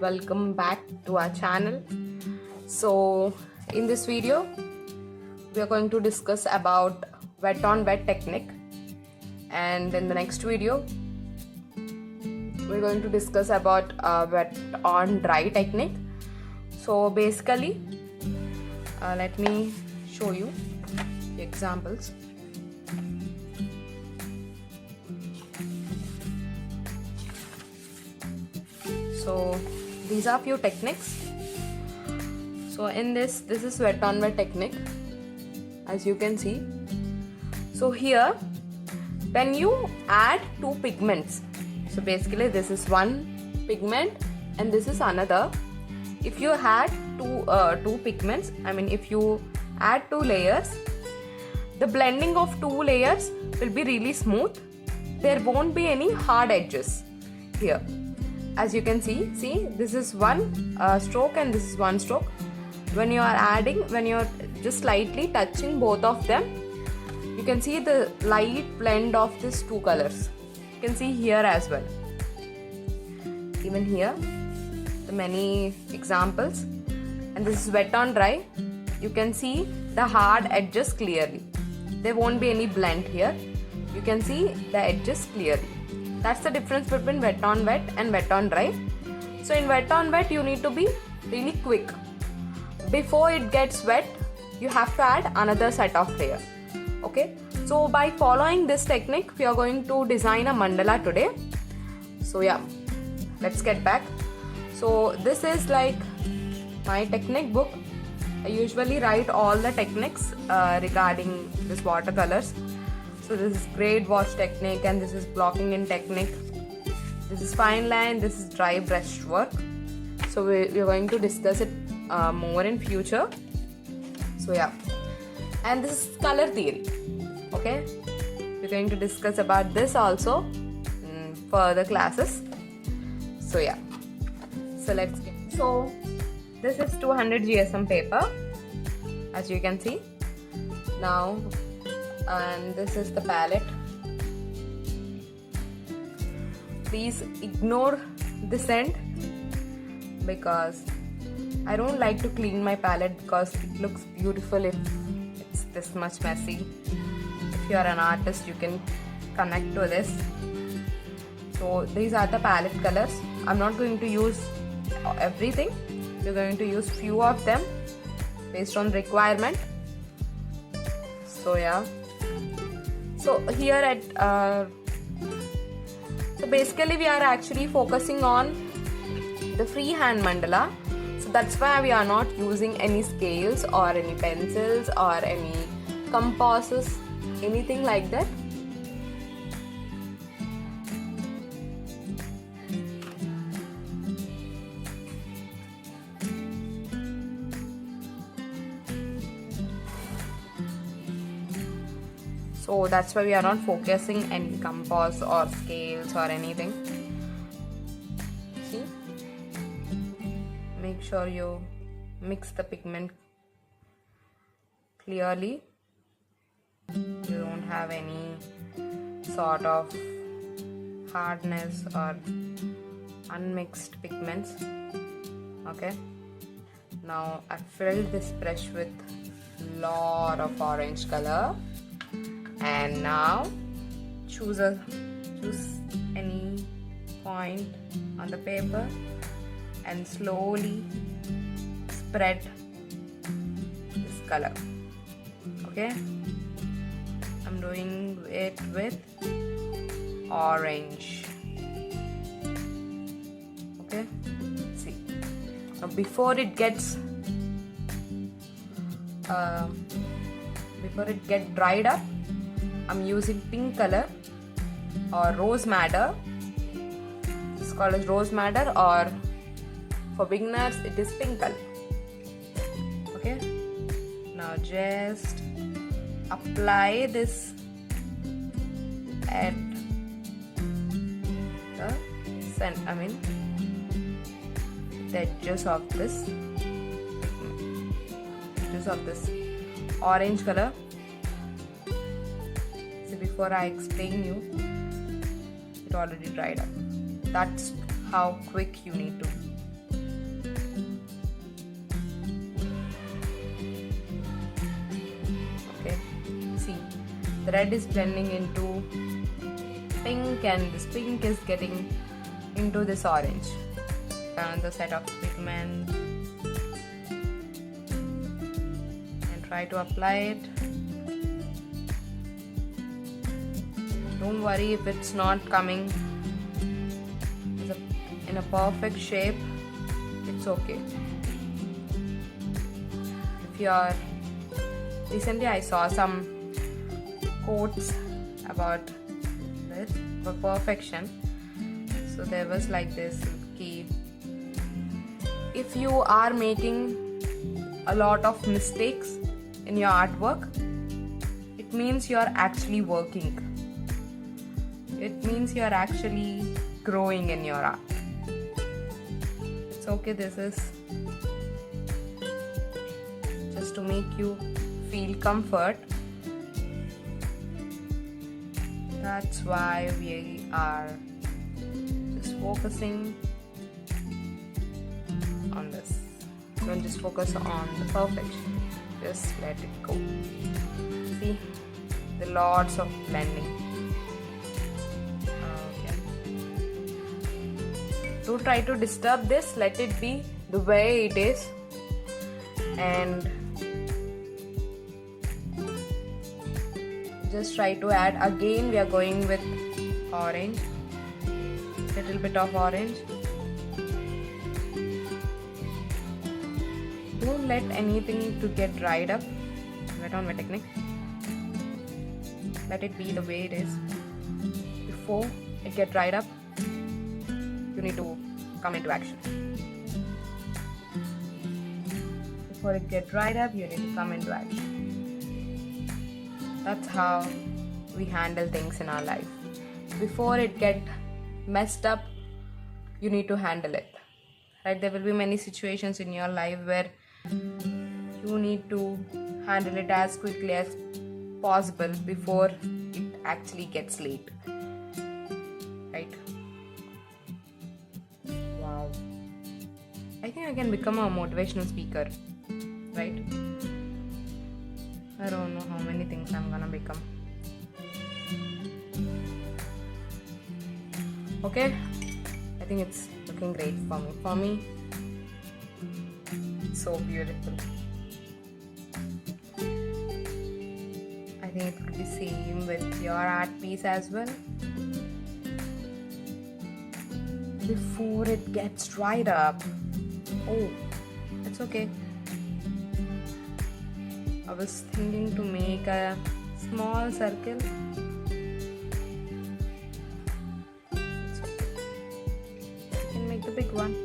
welcome back to our channel. So in this video we are going to discuss about wet on wet technique, and in the next video we're going to discuss about wet on dry technique. So basically let me show you the examples. So these are few techniques. So in this is wet on wet technique, as you can see. So here when you add two pigments, so basically this is one pigment and this is another. If you add two pigments, if you add two layers, the blending of two layers will be really smooth. There won't be any hard edges here. As you can see, this is one stroke and this is one stroke. When you are just slightly touching both of them, you can see the light blend of these two colors. You can see here as well. Even here, the many examples. And this is wet on dry. You can see the hard edges clearly. There won't be any blend here. You can see the edges clearly. That's the difference between wet on wet and wet on dry. So in wet on wet, you need to be really quick. Before it gets wet, you have to add another set of layer. Okay. So by following this technique, we are going to design a mandala today. So yeah, let's get back. So this is like my technique book. I usually write all the techniques regarding this watercolors. So this is grade wash technique and this is blocking in technique. This is fine line, this is dry brush work. So we're going to discuss it more in future. So yeah, and this is color theory. Okay, we're going to discuss about this also in further classes. So yeah, so let's get. So this is 200 GSM paper, as you can see now. And this is the palette. Please ignore this end because I don't like to clean my palette because it looks beautiful if it's this much messy. If you are an artist, you can connect to this. So these are the palette colors. I'm not going to use everything. We're going to use few of them based on requirement. So yeah. So here at so basically we are actually focusing on the freehand mandala. So that's why we are not using any scales or any pencils or any compasses, anything like that. So that's why we are not focusing any compass or scales or anything. See? Make sure you mix the pigment clearly. You don't have any sort of hardness or unmixed pigments. Okay. Now I filled this brush with lot of orange color. And now choose any point on the paper and slowly spread this color. Okay, I'm doing it with orange. Okay, see, now before it gets dried up, I'm using pink color or rose madder. It's called as rose madder, or for beginners it is pink color. Okay, now just apply this at the the edges of this orange color. Before I explain you, it already dried up. That's how quick you need to the red is blending into pink, and this pink is getting into this orange. Another set of pigment and try to apply it. Don't worry if it's not coming in a perfect shape, it's okay. If you are recently I saw some quotes about this for perfection. So there was like this key: if you are making a lot of mistakes in your artwork, it means you are actually working. It means you are actually growing in your art. It's okay, this is just to make you feel comfort. That's why we are just focusing on this. Don't just focus on the perfection, just let it go. See, the lots of blending. Okay. Don't try to disturb this, let it be the way it is. And just try to add, again we are going with orange, little bit of orange. Don't let anything to get dried up. Wet on wet technique. Let it be the way it is. Before it get dried up, you need to come into action. Before it get dried up, you need to come into action. That's how we handle things in our life. Before it get messed up, you need to handle it. Right? There will be many situations in your life where you need to handle it as quickly as possible before it actually gets late. Right? Wow. I think I can become a motivational speaker. Right? I don't know how many things I'm gonna become. Okay, I think it's looking great for me. For me, it's so beautiful. I think it could be same with your art piece as well. Before it gets dried up. Oh, it's okay. I was thinking to make a small circle. It's okay. You can make the big one.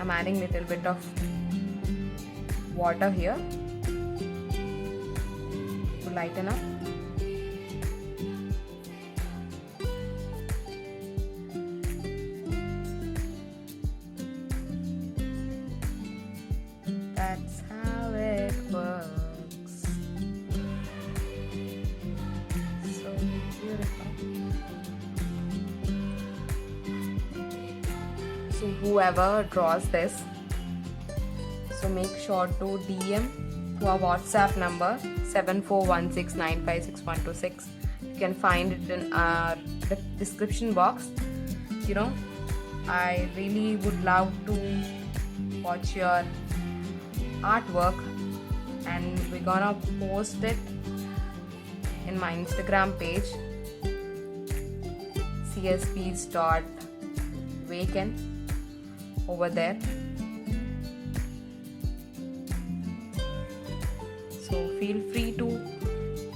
I'm adding little bit of water here to lighten up. That's how it works. So beautiful. So whoever draws this, so make sure to DM to our WhatsApp number 7416956126. You can find it in our description box. You know, I really would love to watch your artwork, and we're gonna post it in my Instagram page, csps.waken, over there. So feel free to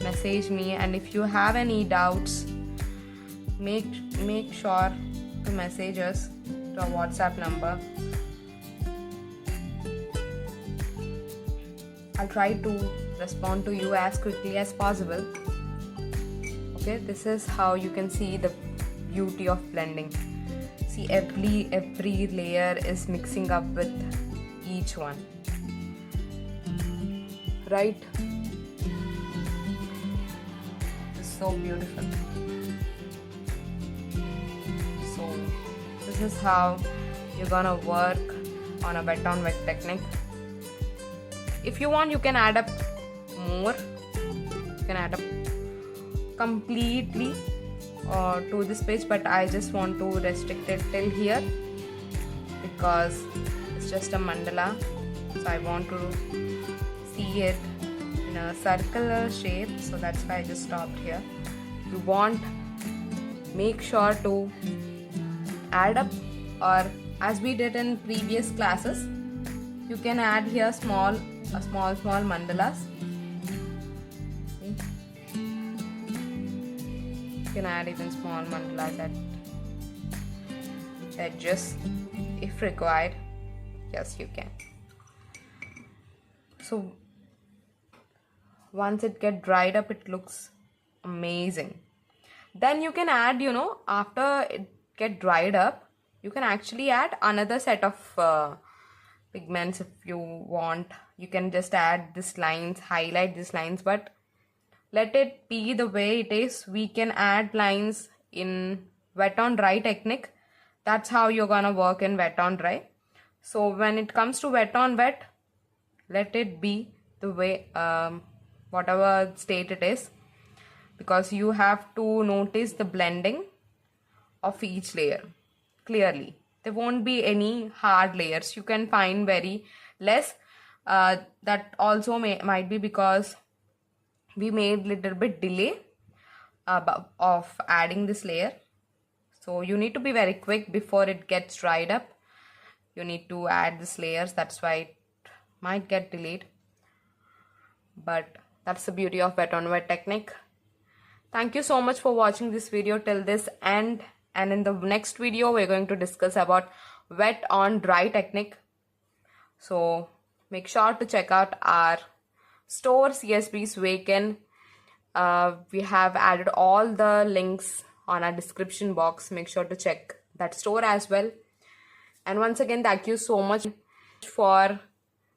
message me, and if you have any doubts, make sure to message us to our WhatsApp number. I'll try to respond to you as quickly as possible. Okay, this is how you can see the beauty of blending. See, every layer is mixing up with each one. Right? It's so beautiful. So this is how you're gonna work on a wet on wet technique. If you want, you can add up more. You can add up completely to this page, but I just want to restrict it till here because it's just a mandala, so I want to see it in a circular shape, so that's why I just stopped here. You want, make sure to add up, or as we did in previous classes, you can add here small mandalas. You can add even small mandalas at edges if required. Yes, you can. So once it get dried up, it looks amazing. Then you can add, after it get dried up, you can actually add another set of pigments if you want. You can just add these lines, highlight these lines, but let it be the way it is. We can add lines in wet on dry technique. That's how you're gonna work in wet on dry. So when it comes to wet on wet, let it be the way, whatever state it is, because you have to notice the blending of each layer clearly. There won't be any hard layers. You can find very less. That also might be because we made little bit delay of adding this layer. So you need to be very quick before it gets dried up. You need to add these layers. That's why it might get delayed. But that's the beauty of wet on wet technique. Thank you so much for watching this video till this end. And in the next video, we're going to discuss about wet on dry technique. So make sure to check out our store, CSB's Waken. We have added all the links on our description box. Make sure to check that store as well. And once again, thank you so much for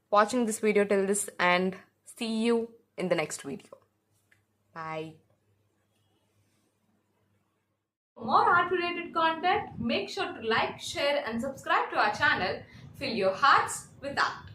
watching this video till this end. See you in the next video. Bye. For more art related content, make sure to like, share and subscribe to our channel. Fill your hearts with art.